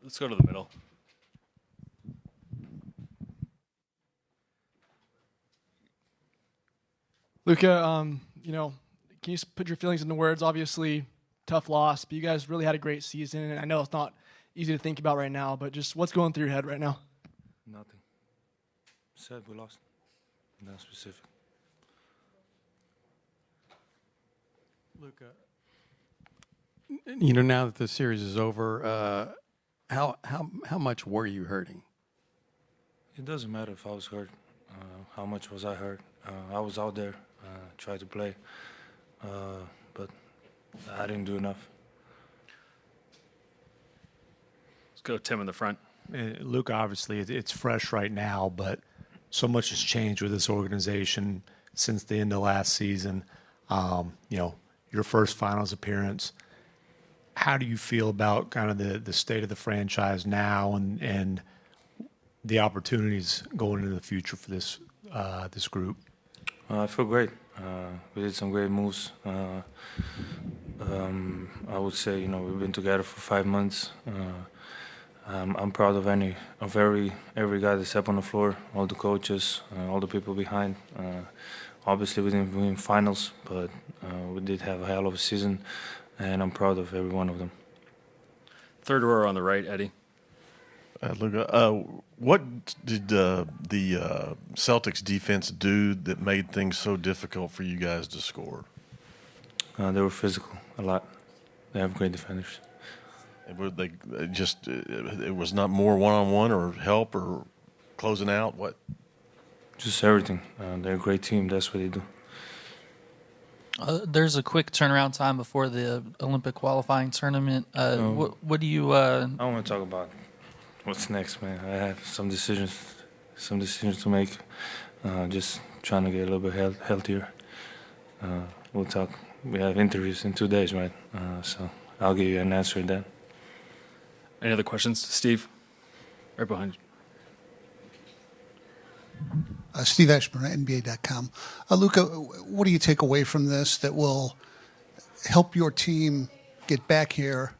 Let's go to the middle. Luka, can you put your feelings into words? Obviously, tough loss, but you guys really had a great season. And I know it's not easy to think about right now, but just what's going through your head right now? Nothing. Said we lost. Not specific. Luka, now that the series is over, how much were you hurting? It doesn't matter if I was hurt. How much was I hurt? I was out there, tried to play, but I didn't do enough. Let's go Tim in the front. Luka, obviously, it's fresh right now, but so much has changed with this organization since the end of last season. Your first finals appearance. How do you feel about kind of the state of the franchise now and the opportunities going into the future for this group? I feel great. We did some great moves. I would say, we've been together for 5 months. I'm proud of every guy that's up on the floor, all the coaches, all the people behind. Obviously, we didn't win finals, but we did have a hell of a season, and I'm proud of every one of them. Third row on the right, Eddie. Luka, what did the Celtics defense do that made things so difficult for you guys to score? They were physical a lot. They have great defenders. It was not more one-on-one or help or closing out? What? Just everything. They're a great team. That's what they do. There's a quick turnaround time before the Olympic qualifying tournament. What do you? I don't want to talk about what's next, man. I have some decisions to make. Just trying to get a little bit healthier. We'll talk. We have interviews in 2 days, right? So I'll give you an answer then. Any other questions? Steve? Right behind you. Steve Ashburn at NBA.com. Luka, what do you take away from this that will help your team get back here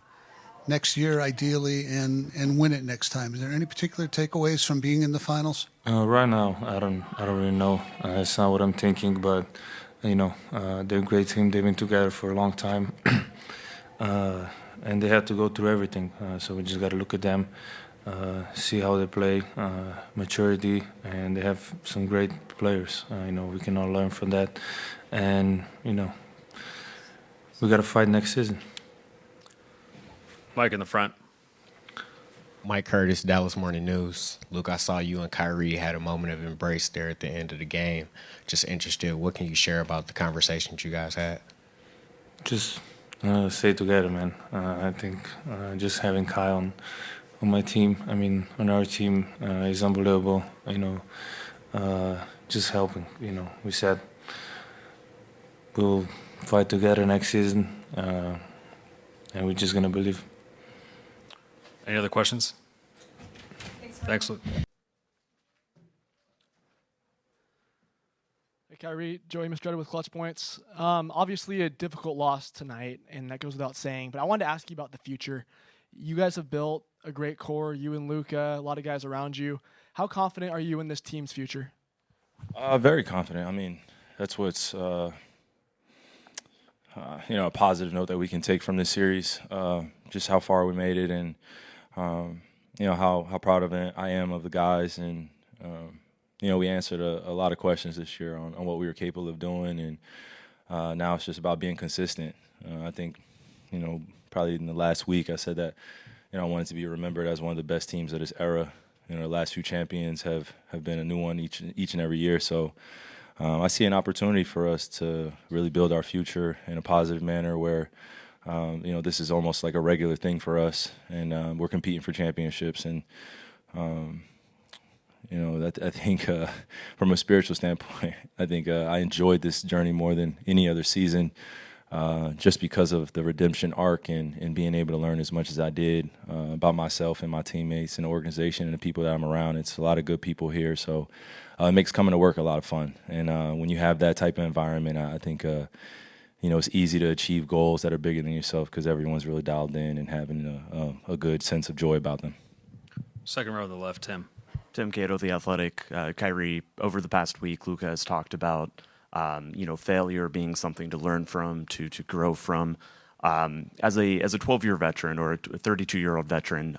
next year, ideally, and win it next time? Is there any particular takeaways from being in the finals? Right now, I don't really know. It's not what I'm thinking, but they're a great team. They've been together for a long time, and they had to go through everything. So we just got to look at them. See how they play, maturity, and they have some great players. We can all learn from that, and we got to fight next season. Mike in the front. Mike Curtis, Dallas Morning News. Luke, I saw you and Kyrie had a moment of embrace there at the end of the game. Just interested, what can you share about the conversations you guys had? Just stay together, man. I think just having Kai on my team, on our team, is unbelievable. Just helping. We said we'll fight together next season, and we're just gonna believe. Any other questions? Thanks, Luke. Hey, Kyrie, Joey Mistretta with Clutch Points. Obviously a difficult loss tonight, and that goes without saying, but I wanted to ask you about the future. You guys have built a great core, you and Luka, a lot of guys around you. How confident are you in this team's future? Very confident. That's what's a positive note that we can take from this series. Just how far we made it, and how proud of it I am of the guys, and we answered a lot of questions this year on what we were capable of doing, and now it's just about being consistent. I think probably in the last week I said that I wanted to be remembered as one of the best teams of this era. The last few champions have been a new one each and every year. So I see an opportunity for us to really build our future in a positive manner where, this is almost like a regular thing for us, and we're competing for championships. And, I think from a spiritual standpoint, I think I enjoyed this journey more than any other season. Just because of the redemption arc and being able to learn as much as I did about myself and my teammates and the organization and the people that I'm around. It's a lot of good people here, so it makes coming to work a lot of fun. And when you have that type of environment, I think it's easy to achieve goals that are bigger than yourself because everyone's really dialed in and having a good sense of joy about them. Second row to the left, Tim. Tim Cato, The Athletic. Kyrie, over the past week, Luka has talked about, failure being something to learn from, to grow from. As a 12-year veteran or a 32-year-old veteran,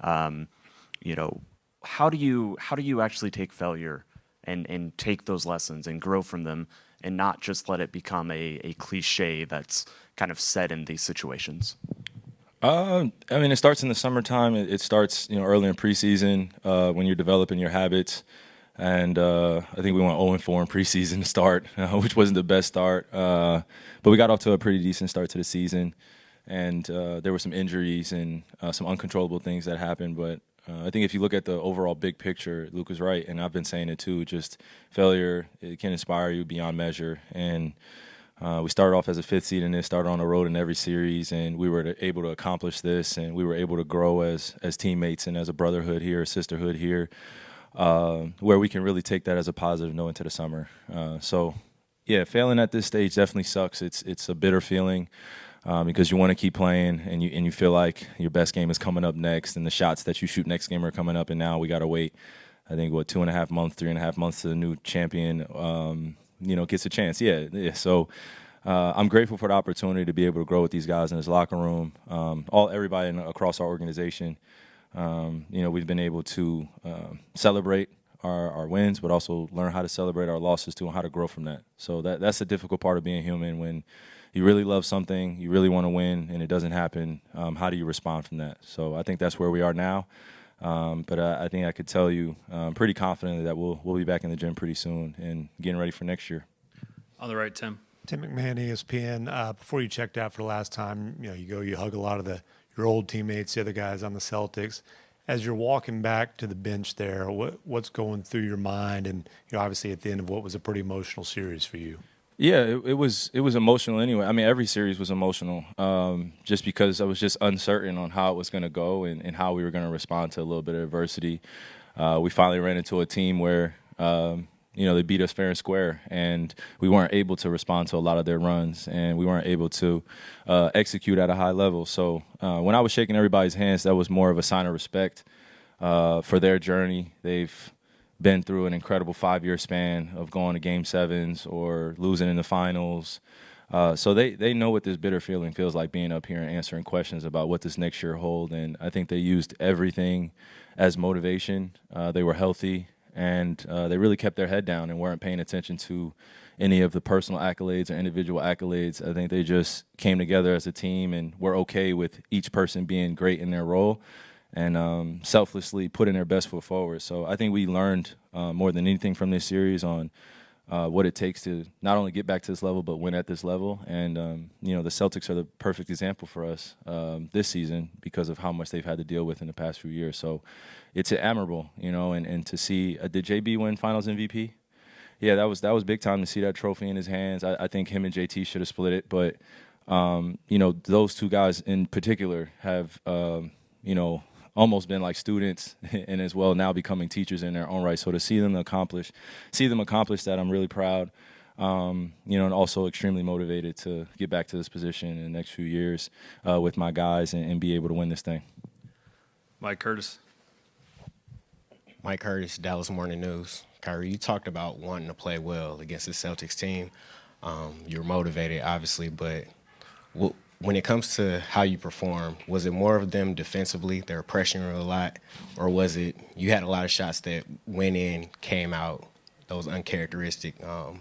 how do you actually take failure and take those lessons and grow from them and not just let it become a cliche that's kind of said in these situations? It starts in the summertime. It starts, early in preseason when you're developing your habits. And I think we went 0-4 in preseason to start, which wasn't the best start. But we got off to a pretty decent start to the season. And there were some injuries and some uncontrollable things that happened. But I think if you look at the overall big picture, Luke was right, and I've been saying it too, just failure, it can inspire you beyond measure. And we started off as a 5th seed and then started on the road in every series, and we were able to accomplish this, and we were able to grow as teammates and as a brotherhood here, a sisterhood here, where we can really take that as a positive note into the summer. Failing at this stage definitely sucks. It's a bitter feeling. Because you want to keep playing and you feel like your best game is coming up next and the shots that you shoot next game are coming up, and now we got to wait, I think, 2.5 months, 3.5 months to the new champion, gets a chance. So I'm grateful for the opportunity to be able to grow with these guys in this locker room, everybody across our organization. We've been able to celebrate our wins, but also learn how to celebrate our losses too and how to grow from that. So that's the difficult part of being human. When you really love something, you really want to win, and it doesn't happen, how do you respond from that? So I think that's where we are now. But I think I could tell you pretty confidently that we'll be back in the gym pretty soon and getting ready for next year. On the right, Tim. Tim McMahon, ESPN. Before you checked out for the last time, you hug a lot of your old teammates, the other guys on the Celtics. As you're walking back to the bench there, what's going through your mind? And obviously at the end of what was a pretty emotional series for you. Yeah, it was emotional anyway. I mean, every series was emotional, just because I was just uncertain on how it was going to go and how we were going to respond to a little bit of adversity. We finally ran into a team where, they beat us fair and square, and we weren't able to respond to a lot of their runs, and we weren't able to execute at a high level. So when I was shaking everybody's hands, that was more of a sign of respect for their journey. They've been through an incredible 5-year span of going to Game 7s or losing in the finals. So they know what this bitter feeling feels like, being up here and answering questions about what this next year holds. And I think they used everything as motivation. They were healthy, and they really kept their head down and weren't paying attention to any of the personal accolades or individual accolades. I think they just came together as a team and were okay with each person being great in their role and selflessly putting their best foot forward. So I think we learned more than anything from this series on what it takes to not only get back to this level but win at this level. And, the Celtics are the perfect example for us this season because of how much they've had to deal with in the past few years. So it's admirable, and to see did JB win Finals MVP? Yeah, that was big time to see that trophy in his hands. I think him and JT should have split it, but those two guys in particular have almost been like students and as well now becoming teachers in their own right. So to see them accomplish that, I'm really proud. And also extremely motivated to get back to this position in the next few years with my guys and be able to win this thing. Mike Curtis. Mike Curtis, Dallas Morning News. Kyrie, you talked about wanting to play well against the Celtics team. You're motivated, obviously, but when it comes to how you perform, was it more of them defensively, they were pressuring a lot, or was it you had a lot of shots that went in, came out, those uncharacteristic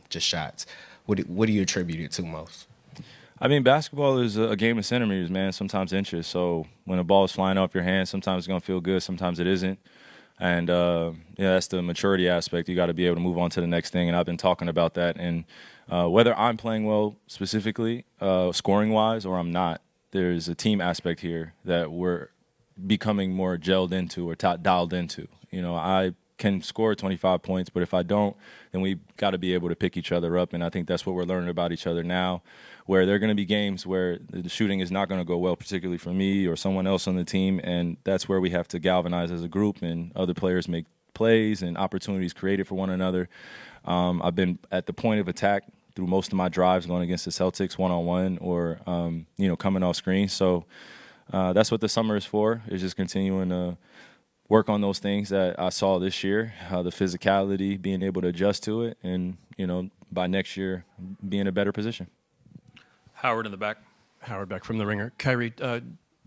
just shots? What do you attribute it to most? I mean, basketball is a game of centimeters, man, sometimes inches. So when a ball is flying off your hand, sometimes it's going to feel good, sometimes it isn't. And, that's the maturity aspect. You got to be able to move on to the next thing, and I've been talking about that. And whether I'm playing well specifically, scoring-wise, or I'm not, there's a team aspect here that we're becoming more gelled into or dialed into. I can score 25 points, but if I don't, then we've got to be able to pick each other up, and I think that's what we're learning about each other now, where there are going to be games where the shooting is not going to go well, particularly for me or someone else on the team, and that's where we have to galvanize as a group and other players make plays and opportunities created for one another. I've been at the point of attack through most of my drives going against the Celtics one-on-one or, coming off screen. So that's what the summer is for, is just continuing to work on those things that I saw this year, the physicality, being able to adjust to it, and, by next year, be in a better position. Howard in the back. Howard Beck from The Ringer. Kyrie,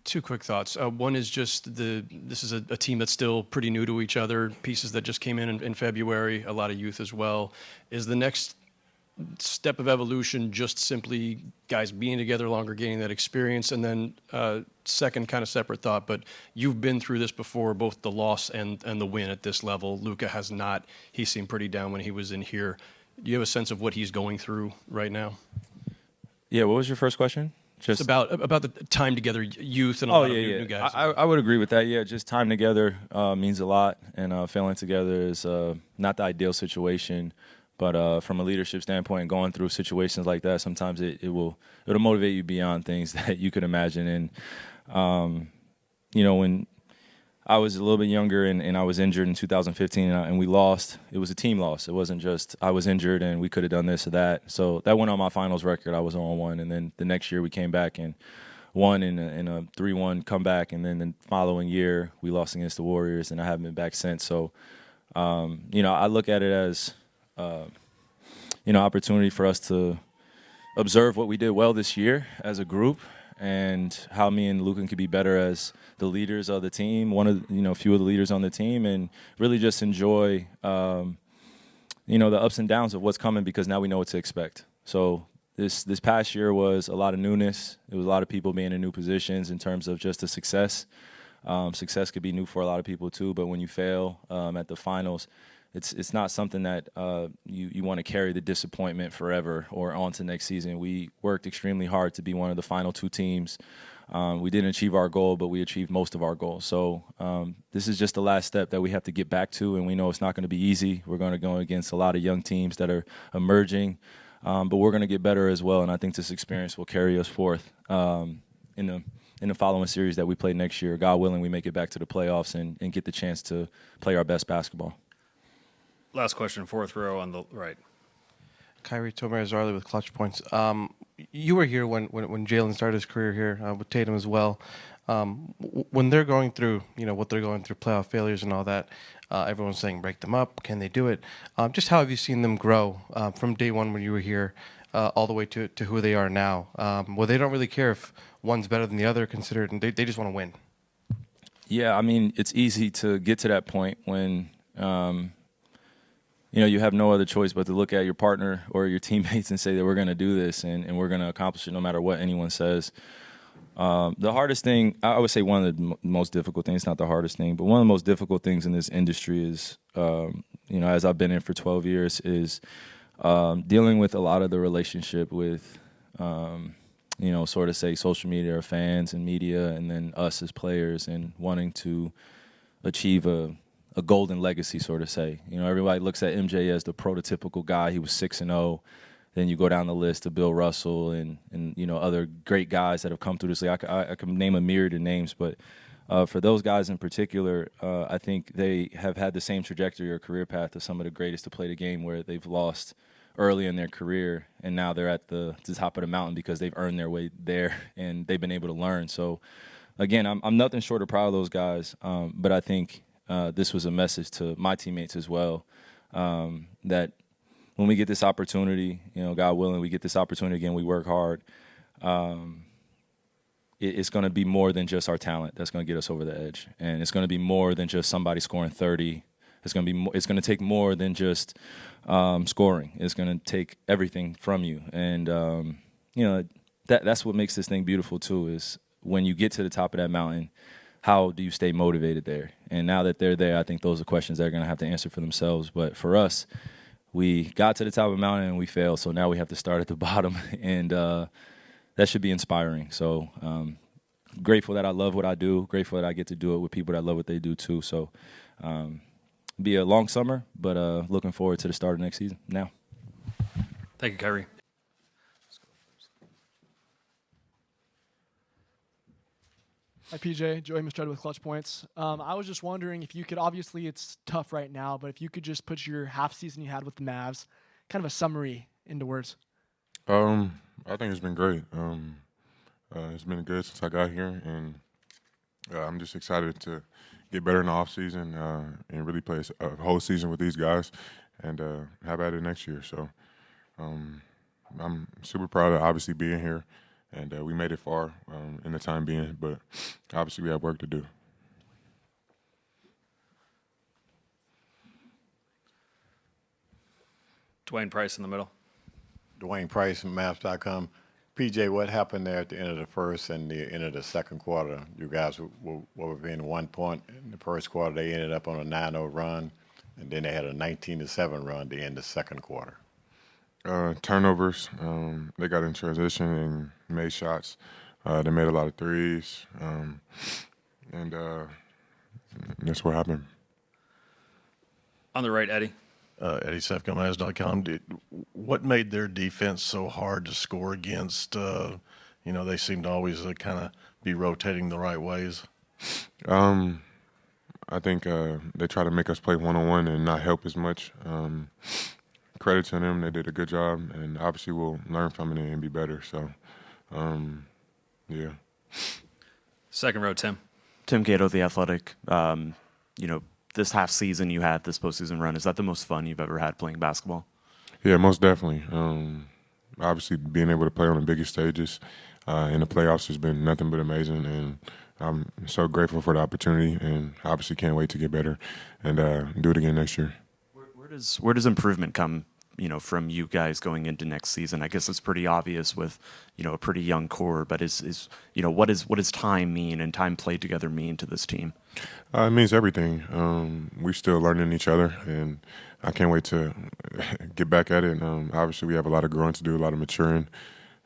two quick thoughts. One is just this is a team that's still pretty new to each other, pieces that just came in February, a lot of youth as well. Is the next step of evolution just simply guys being together longer, gaining that experience? And then second kind of separate thought, but you've been through this before, both the loss and the win at this level. Luka has not. He seemed pretty down when he was in here. Do you have a sense of what he's going through right now? Yeah, what was your first question? Just about the time together, youth and a lot of new guys. I would agree with that. Yeah, just time together means a lot, and failing together is not the ideal situation. But from a leadership standpoint, going through situations like that, sometimes it'll motivate you beyond things that you could imagine. And when I was a little bit younger and I was injured in 2015 and we lost, it was a team loss. It wasn't just I was injured and we could have done this or that. So that went on my finals record. I was 0-1, and then the next year we came back and won in a 3-1 comeback, and then the following year we lost against the Warriors, and I haven't been back since. So, I look at it as opportunity for us to observe what we did well this year as a group, and how me and Luka can be better as the leaders of the team, one of a few of the leaders on the team, and really just enjoy the ups and downs of what's coming, because now we know what to expect. So this past year was a lot of newness. It was a lot of people being in new positions in terms of just the success. Success could be new for a lot of people too, but when you fail at the finals, it's not something that you want to carry the disappointment forever or on to next season. We worked extremely hard to be one of the final two teams. We didn't achieve our goal, but we achieved most of our goals. So this is just the last step that we have to get back to, and we know it's not going to be easy. We're going to go against a lot of young teams that are emerging, but we're going to get better as well, and I think this experience will carry us forth in the following series that we play next year. God willing, we make it back to the playoffs and get the chance to play our best basketball. Last question, fourth row on the right. Kyrie, Tomer Azarli with Clutch Points. You were here when Jalen started his career here with Tatum as well. When they're going through, what they're going through, playoff failures and all that, everyone's saying break them up. Can they do it? Just how have you seen them grow from day one when you were here all the way to who they are now? Well, they don't really care if one's better than the other, considered, and they just want to win. Yeah, I mean, it's easy to get to that point when you have no other choice but to look at your partner or your teammates and say that we're going to do this and we're going to accomplish it no matter what anyone says. The hardest thing, I would say one of the most difficult things, not the hardest thing, but one of the most difficult things in this industry is, as I've been in for 12 years, is dealing with a lot of the relationship with, sort of say social media or fans and media, and then us as players, and wanting to achieve a golden legacy, sort of say. Everybody looks at MJ as the prototypical guy. He was 6-0. Then you go down the list to Bill Russell and other great guys that have come through this league. I can name a myriad of names, but for those guys in particular, I think they have had the same trajectory or career path of some of the greatest to play the game, where they've lost early in their career, and now they're at the top of the mountain because they've earned their way there and they've been able to learn. So, again, I'm nothing short of proud of those guys, but I think this was a message to my teammates as well, that when we get this opportunity, God willing, we get this opportunity again, we work hard, it's going to be more than just our talent that's going to get us over the edge. And it's going to be more than just somebody scoring 30. It's going to take more than just scoring. It's going to take everything from you. And, that's what makes this thing beautiful, too, is when you get to the top of that mountain, how do you stay motivated there? And now that they're there, I think those are questions they're going to have to answer for themselves. But for us, we got to the top of the mountain and we failed, so now we have to start at the bottom, and that should be inspiring. So grateful that I love what I do, grateful that I get to do it with people that love what they do too. So be a long summer, but looking forward to the start of next season now. Thank you, Kyrie. Hi, PJ. Joey Mistretta with Clutch Points. I was just wondering if you could, obviously it's tough right now, but if you could just put your half season you had with the Mavs, kind of a summary into words. I think it's been great. It's been good since I got here, and I'm just excited to get better in the off season and really play a whole season with these guys and have at it next year. So I'm super proud of obviously being here, and we made it far in the time being, but obviously we have work to do. Dwayne Price in the middle. Dwayne Price from Mavs.com. PJ, what happened there at the end of the first and the end of the second quarter? You guys were within 1 point in the first quarter. They ended up on a 9-0 run, and then they had a 19-7 run to end the second quarter. Turnovers. They got in transition and made shots. They made a lot of threes, and that's what happened. On the right, Eddie. Eddie Sefko, Mavs.com. What made their defense so hard to score against? They seem to always kind of be rotating the right ways. I think they try to make us play one-on-one and not help as much. Credit to them. They did a good job, and obviously we'll learn from it and be better. So, yeah. Second row, Tim. Tim Cato, The Athletic. This half season you had, this postseason run, is that the most fun you've ever had playing basketball? Yeah, most definitely. Obviously, being able to play on the biggest stages in the playoffs has been nothing but amazing, and I'm so grateful for the opportunity, and obviously can't wait to get better and do it again next year. Where does improvement come, from you guys going into next season? I guess it's pretty obvious with, a pretty young core, but what does time mean and time played together mean to this team? It means everything. We're still learning each other, and I can't wait to get back at it. Obviously, we have a lot of growing to do, a lot of maturing,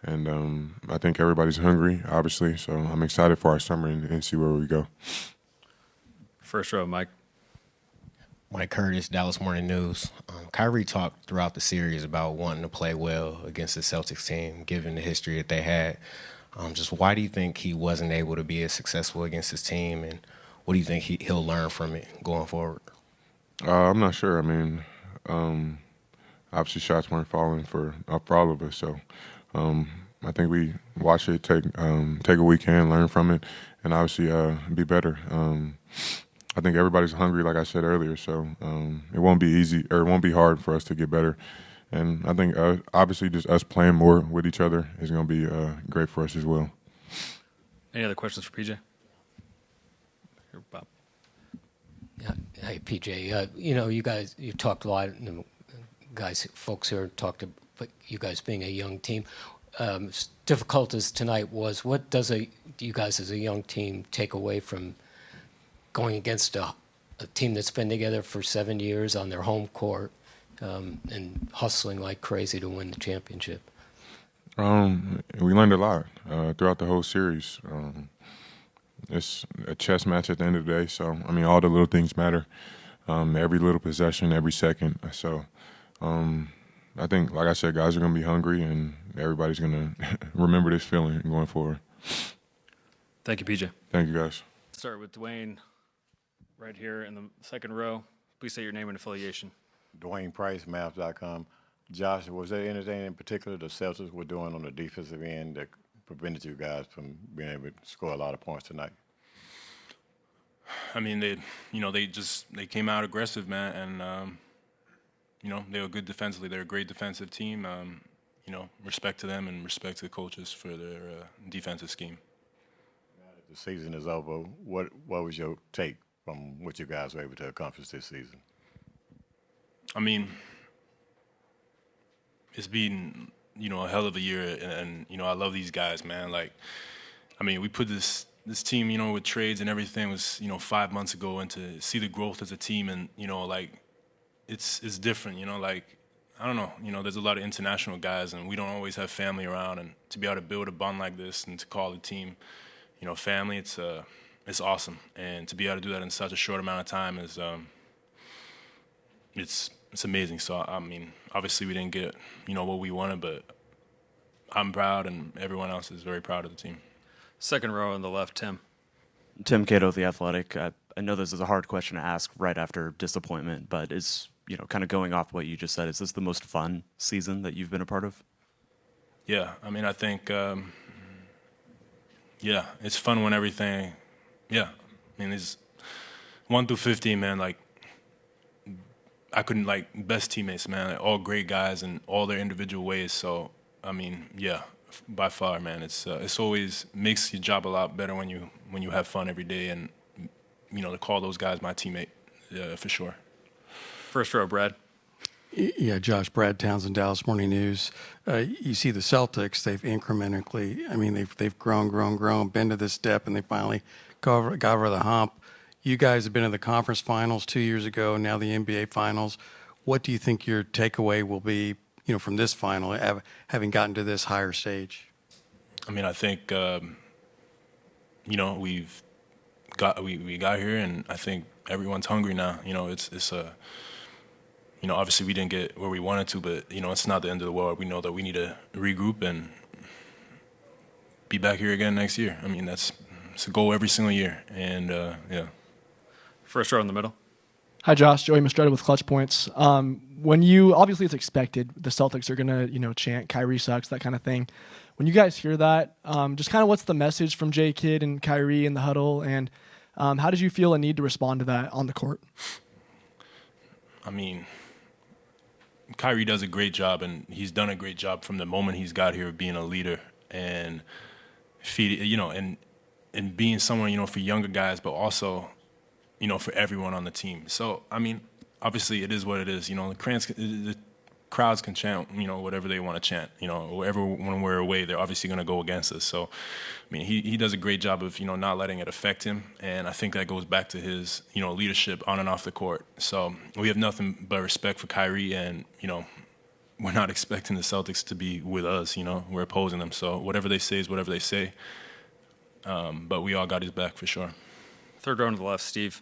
and I think everybody's hungry, obviously, so I'm excited for our summer and see where we go. First row, Mike. Mike Curtis, Dallas Morning News. Kyrie talked throughout the series about wanting to play well against the Celtics team, given the history that they had. Just why do you think he wasn't able to be as successful against his team, and what do you think he'll learn from it going forward? I'm not sure. I mean, obviously shots weren't falling for all of us, so I think we watch it, take a weekend, learn from it, and obviously be better. I think everybody's hungry, like I said earlier, so it won't be easy, or it won't be hard for us to get better. And I think obviously just us playing more with each other is going to be great for us as well. Any other questions for PJ? Here, Bob. Yeah, hey PJ. You talked a lot. Folks here talked about you guys being a young team. As difficult as tonight was, what do you guys as a young team take away from going against a team that's been together for 7 years on their home court and hustling like crazy to win the championship? We learned a lot throughout the whole series. It's a chess match at the end of the day, so, I mean, all the little things matter. Every little possession, every second. So I think, like I said, guys are going to be hungry, and everybody's going to remember this feeling going forward. Thank you, PJ. Thank you, guys. Start with Dwayne right here in the second row. Please say your name and affiliation. Dwayne Price, Mavs.com. Josh, was there anything in particular the Celtics were doing on the defensive end that prevented you guys from being able to score a lot of points tonight? I mean, they came out aggressive, man, and they were good defensively. They're a great defensive team. Respect to them and respect to the coaches for their defensive scheme. Now that the season is over, what was your take from what you guys were able to accomplish this season? I mean, it's been, a hell of a year, and I love these guys, man. Like, I mean, we put this team, with trades and everything was, 5 months ago, and to see the growth as a team, and it's different, like, I don't know, there's a lot of international guys, and we don't always have family around, and to be able to build a bond like this and to call the team, family, it's awesome, and to be able to do that in such a short amount of time is it's amazing. So I mean, obviously we didn't get what we wanted, but I'm proud, and everyone else is very proud of the team. Second row on the left, Tim. Tim Cato, The Athletic. I know this is a hard question to ask right after disappointment, but kind of going off what you just said, is this the most fun season that you've been a part of? Yeah, I mean, I think, yeah, it's fun when everything, yeah. I mean, it's 1 through 15, man, like, I couldn't, like, best teammates, man, like, all great guys in all their individual ways. So, I mean, yeah, by far, man, it's always makes your job a lot better when you have fun every day, and, you know, to call those guys my teammate, for sure. First row, Brad. Yeah, Josh, Brad Townsend, Dallas Morning News. You see the Celtics, they've incrementally, I mean, they've grown, been to this step, and they finally got over the hump. You guys have been in the conference finals 2 years ago, now the NBA finals. What do you think your takeaway will be, you know, from this final, having gotten to this higher stage? I mean, I think, you know, we got here, and I think everyone's hungry now. You know, it's a, you know, obviously we didn't get where we wanted to, but, you know, it's not the end of the world. We know that we need to regroup and be back here again next year. I mean, it's a goal every single year, and yeah. First row in the middle. Hi, Josh. Joey Mastretta with Clutch Points. When you, obviously it's expected, the Celtics are going to, you know, chant Kyrie sucks, that kind of thing. When you guys hear that, just kind of what's the message from J. Kidd and Kyrie in the huddle, and how did you feel a need to respond to that on the court? I mean, Kyrie does a great job, and he's done a great job from the moment he's got here of being a leader and you know, and being someone, you know, for younger guys, but also, you know, for everyone on the team. So, I mean, obviously it is what it is. You know, the crowds can chant, you know, whatever they want to chant. You know, wherever when we're away, they're obviously going to go against us. So, I mean, he does a great job of, you know, not letting it affect him. And I think that goes back to his, you know, leadership on and off the court. So we have nothing but respect for Kyrie, and, you know, we're not expecting the Celtics to be with us, you know. We're opposing them. So whatever they say is whatever they say. But we all got his back for sure. Third row to the left, Steve.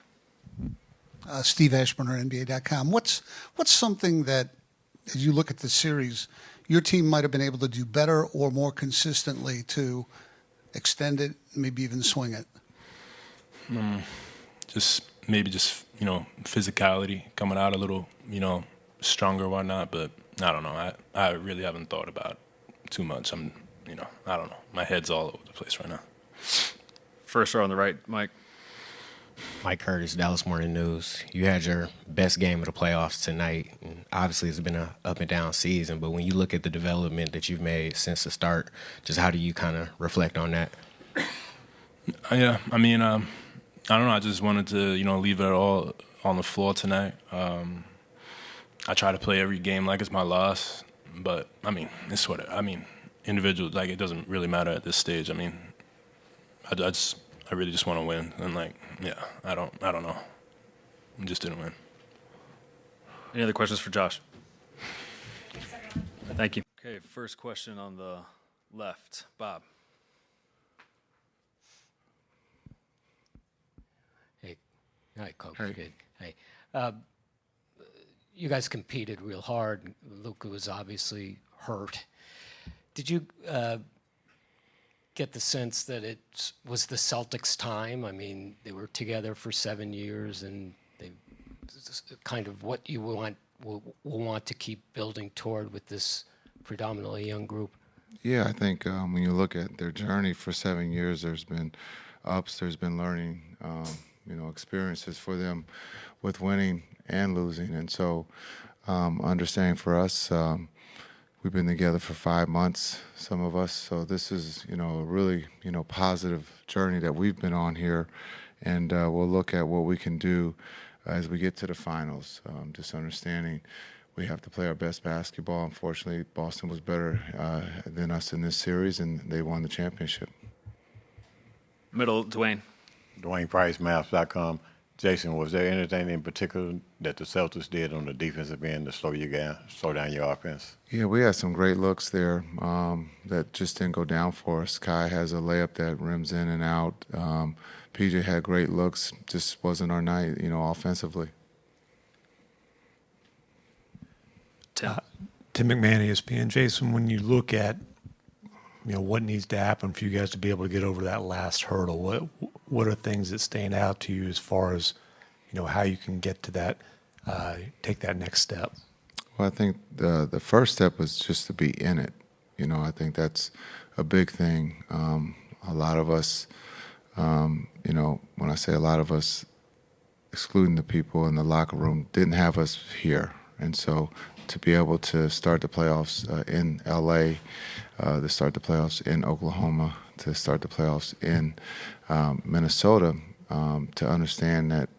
Steve Ashburner, NBA.com. What's something that, as you look at the series, your team might have been able to do better or more consistently to extend it, maybe even swing it? Maybe just, you know, physicality, coming out a little, you know, stronger or whatnot. But I don't know. I really haven't thought about it too much. You know, I don't know. My head's all over the place right now. First row on the right, Mike. Mike Curtis, Dallas Morning News. You had your best game of the playoffs tonight. And obviously, it's been an up and down season. But when you look at the development that you've made since the start, just how do you kind of reflect on that? Yeah, I mean, I don't know. I just wanted to, you know, leave it all on the floor tonight. I try to play every game like it's my loss. But, I mean, it's what I mean, individual, like, it doesn't really matter at this stage. I mean, I really just want to win, and, like, yeah, I don't know. I just didn't win. Any other questions for Josh? Thank you. Okay, first question on the left, Bob. Hey, hi, Coach. Good. Hey, you guys competed real hard. Luka was obviously hurt. Did you get the sense that it was the Celtics' time? I mean, they were together for 7 years, and they kind of what you will want to keep building toward with this predominantly young group. Yeah, I think when you look at their journey for 7 years, there's been ups, there's been learning, you know, experiences for them with winning and losing, and so understanding for us. We've been together for 5 months, some of us, so this is, you know, a really, you know, positive journey that we've been on here, and we'll look at what we can do as we get to the finals. Just understanding we have to play our best basketball. Unfortunately, Boston was better than us in this series, and they won the championship. Middle, Dwayne. Dwayne Price, Mavs.com. Jason, was there anything in particular that the Celtics did on the defensive end to slow down your offense? Yeah, we had some great looks there that just didn't go down for us. Kai has a layup that rims in and out. PJ had great looks, just wasn't our night, you know, offensively. Tim McMahon, ESPN. Jason, when you look at, you know, what needs to happen for you guys to be able to get over that last hurdle, what are things that stand out to you as far as, you know, how you can get to that, take that next step? Well, I think the first step was just to be in it. You know, I think that's a big thing. A lot of us, you know, when I say a lot of us, excluding the people in the locker room, didn't have us here. And so to be able to start the playoffs in L.A., to start the playoffs in Oklahoma, to start the playoffs in Minnesota, to understand that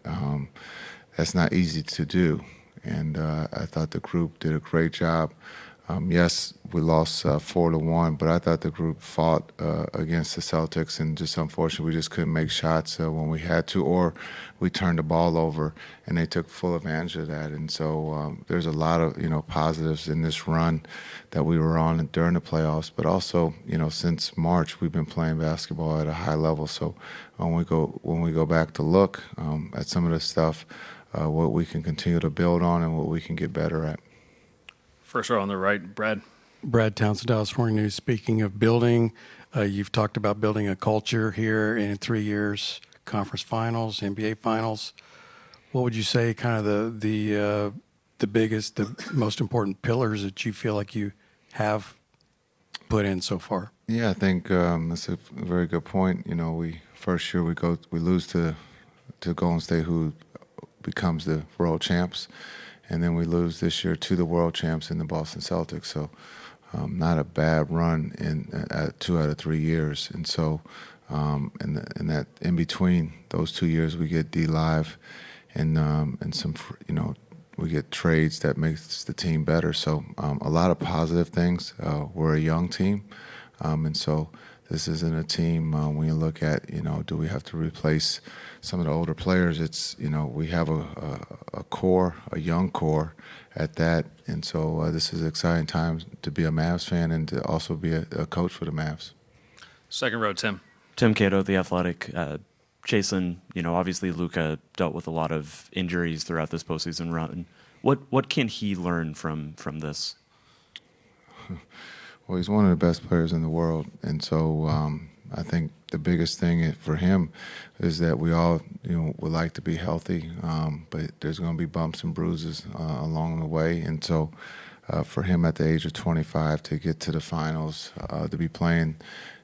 that's not easy to do. And I thought the group did a great job. Yes, we lost 4-1, but I thought the group fought against the Celtics, and just unfortunately, we just couldn't make shots when we had to, or we turned the ball over, and they took full advantage of that. And so there's a lot of positives in this run that we were on during the playoffs, but also since March we've been playing basketball at a high level. So when we go back to look at some of the stuff, what we can continue to build on and what we can get better at. First row on the right, Brad. Brad Townsend, Dallas Morning News. Speaking of building, you've talked about building a culture here in 3 years, conference finals, NBA finals. What would you say kind of the biggest, the most important pillars that you feel like you have put in so far? Yeah, I think that's a very good point. First year we lose to Golden State, who becomes the world champs. And then we lose this year to the world champs in the Boston Celtics. So not a bad run in 2 out of 3 years. And so in between those 2 years, we get D-Live and some, we get trades that makes the team better. So a lot of positive things. We're a young team. And so this isn't a team when you look at, do we have to replace some of the older players? It's, we have a core, a young core at that. And so this is an exciting time to be a Mavs fan and to also be a coach for the Mavs. Second row, Tim. Tim Cato, The Athletic. Jason, obviously Luka dealt with a lot of injuries throughout this postseason run. What can he learn from this? Well, he's one of the best players in the world, and so I think the biggest thing for him is that we all, would like to be healthy, but there's going to be bumps and bruises along the way, and so for him at the age of 25 to get to the finals, to be playing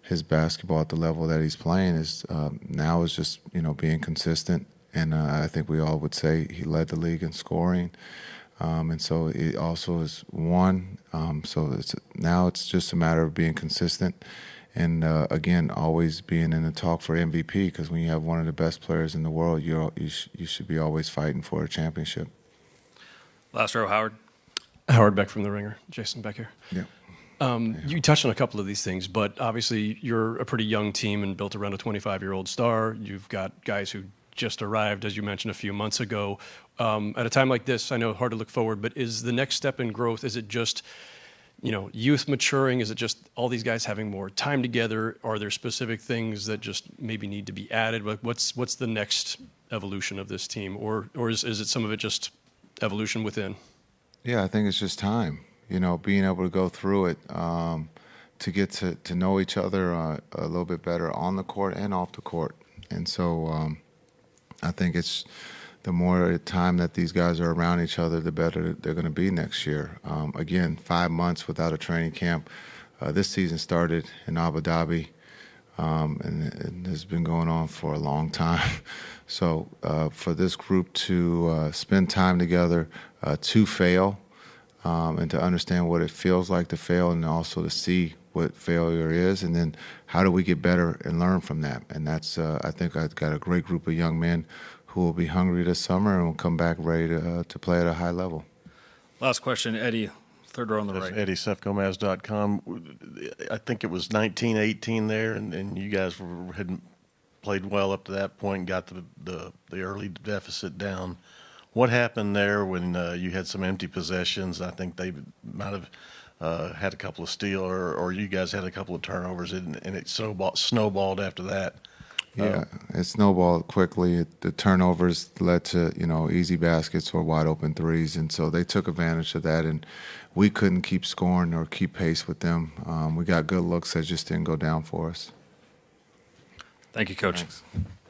his basketball at the level that he's playing is now is just being consistent, and I think we all would say he led the league in scoring. And so it also is one. So now it's just a matter of being consistent and, again, always being in the talk for MVP, because when you have one of the best players in the world, you should be always fighting for a championship. Last row, Howard. Howard Beck from The Ringer. Jason Beck here. Yeah. You touched on a couple of these things, but obviously you're a pretty young team and built around a 25-year-old star. You've got guys who just arrived, as you mentioned, a few months ago. At a time like this, I know hard to look forward, but is the next step in growth, is it just, youth maturing? Is it just all these guys having more time together? Are there specific things that just maybe need to be added? What's the next evolution of this team? Or is it some of it just evolution within? Yeah, I think it's just time, being able to go through it, to get to know each other a little bit better on the court and off the court. And so I think it's the more time that these guys are around each other, the better they're going to be next year. Again, 5 months without a training camp. This season started in Abu Dhabi, and has been going on for a long time. So for this group to spend time together, to fail, and to understand what it feels like to fail, and also to see what failure is, and then how do we get better and learn from that. And that's, I think I've got a great group of young men who will be hungry this summer and will come back ready to play at a high level. Last question, Eddie, third row on the right. Eddie, SefComAs.com. I think it was 19-18 there, and you guys had played well up to that point, got the early deficit down. What happened there when you had some empty possessions? I think they might have had a couple of steals, or you guys had a couple of turnovers, and it snowballed after that. Yeah, it snowballed quickly. The turnovers led to, easy baskets or wide open threes, and so they took advantage of that, and we couldn't keep scoring or keep pace with them. We got good looks that just didn't go down for us. Thank you, Coach. Thanks.